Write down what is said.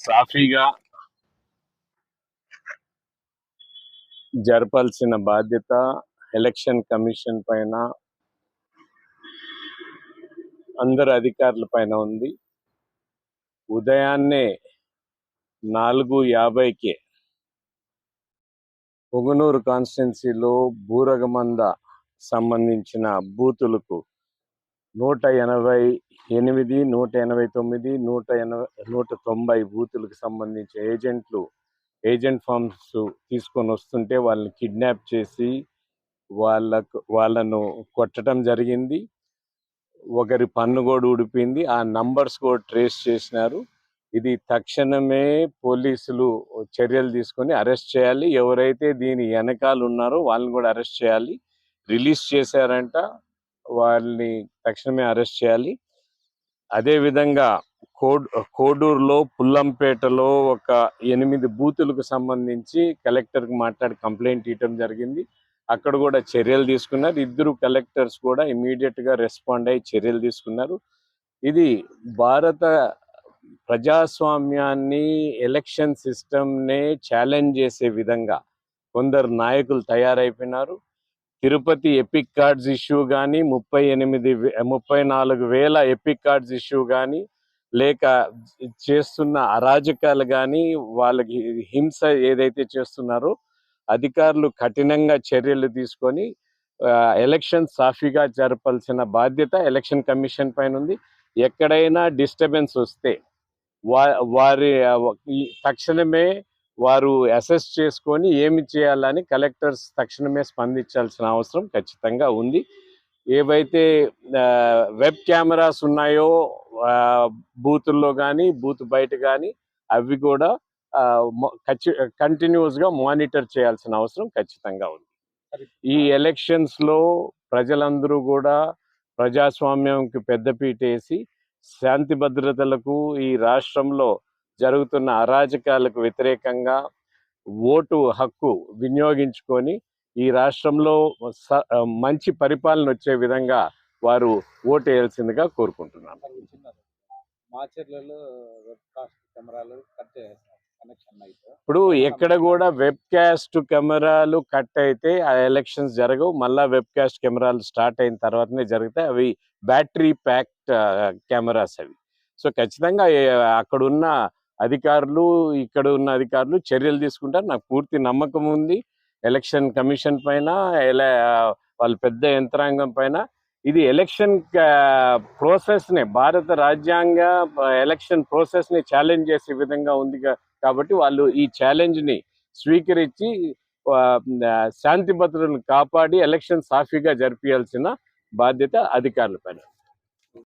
సాఫీగా జరపాల్సిన బాధ్యత election commission పైన, అందరు అధికారుల పైన ఉంది. ఉదయాన్నే 4:50కే పొంగనూరు కాన్స్టిట్యున్సీలో బూరగమంద సంబంధించిన బూతులకు 188, 189, 190 బూతులకు సంబంధించి ఏజెంట్ ఫామ్స్ తీసుకొని వస్తుంటే వాళ్ళని కిడ్నాప్ చేసి వాళ్ళను కొట్టడం జరిగింది. ఒకరి పన్ను కూడా ఊడిపోయింది. ఆ నంబర్స్ కూడా ట్రేస్ చేసినారు. ఇది తక్షణమే పోలీసులు చర్యలు తీసుకొని అరెస్ట్ చేయాలి. ఎవరైతే దీని వెనకాల ఉన్నారో వాళ్ళని కూడా అరెస్ట్ చేయాలి. రిలీజ్ చేశారంట, వాళ్ళని తక్షణమే అరెస్ట్ చేయాలి. అదేవిధంగా కోడూరులో పుల్లంపేటలో ఒక 8 బూతులకు సంబంధించి కలెక్టర్కి మాట్లాడి కంప్లైంట్ ఇవ్వడం జరిగింది. అక్కడ కూడా చర్యలు తీసుకున్నారు. 2 కలెక్టర్స్ కూడా ఇమీడియట్గా రెస్పాండ్ అయ్యి చర్యలు తీసుకున్నారు. ఇది భారత ప్రజాస్వామ్యాన్ని, ఎలక్షన్ సిస్టమ్నే ఛాలెంజ్ చేసే విధంగా కొందరు నాయకులు తయారైపోయినారు. తిరుపతి ఎపిక్ కార్డ్స్ ఇష్యూ కానీ, 34,000 ఎపిక్ కార్డ్స్ ఇష్యూ కానీ, లేక చేస్తున్న అరాజకాలు కానీ, వాళ్ళకి హింస ఏదైతే చేస్తున్నారో అధికారులు కఠినంగా చర్యలు తీసుకొని ఎలక్షన్ సాఫీగా జరపాల్సిన బాధ్యత ఎలక్షన్ కమిషన్ పైన ఉంది. ఎక్కడైనా డిస్టర్బెన్స్ వస్తే వారి తక్షణమే వారు అసెస్ చేసుకొని ఏమి చేయాలని కలెక్టర్స్ తక్షణమే స్పందించాల్సిన అవసరం ఖచ్చితంగా ఉంది. ఏవైతే వెబ్ కెమెరాస్ ఉన్నాయో బూతుల్లో కానీ, బూత్ బయట కానీ, అవి కూడా కంటిన్యూస్గా మానిటర్ చేయాల్సిన అవసరం ఖచ్చితంగా ఉంది. ఈ ఎలక్షన్స్లో ప్రజలందరూ కూడా ప్రజాస్వామ్యంకి పెద్దపీట వేసి శాంతి భద్రతలకు, ఈ రాష్ట్రంలో జరుగుతున్న అరాజకాలకు వ్యతిరేకంగా ఓటు హక్కు వినియోగించుకొని ఈ రాష్ట్రంలో మంచి పరిపాలన వచ్చే విధంగా వారు ఓటు వేయాల్సిందిగా కోరుకుంటున్నాను. ఇప్పుడు ఎక్కడ కూడా వెబ్ కాస్ట్ కెమెరాలు కట్ అయితే ఆ ఎలక్షన్స్ జరగవు. మళ్ళా వెబ్ కాస్ట్ కెమెరాలు స్టార్ట్ అయిన తర్వాతనే జరుగుతాయి. అవి బ్యాటరీ ప్యాక్డ్ కెమెరాస్ అవి. సో ఖచ్చితంగా అక్కడున్న అధికారులు, ఇక్కడ ఉన్న అధికారులు చర్యలు తీసుకుంటారు. నాకు పూర్తి నమ్మకం ఉంది ఎలక్షన్ కమిషన్ పైన, వాళ్ళ పెద్ద యంత్రాంగం పైన. ఇది ఎలక్షన్ ప్రాసెస్నే, భారత రాజ్యాంగ ఎలక్షన్ ప్రాసెస్ని ఛాలెంజ్ చేసే విధంగా ఉంది. కాబట్టి వాళ్ళు ఈ ఛాలెంజ్ని స్వీకరించి శాంతి భద్రతలను కాపాడి ఎలక్షన్ సాఫీగా జరిపించాల్సిన బాధ్యత అధికారుల పైన.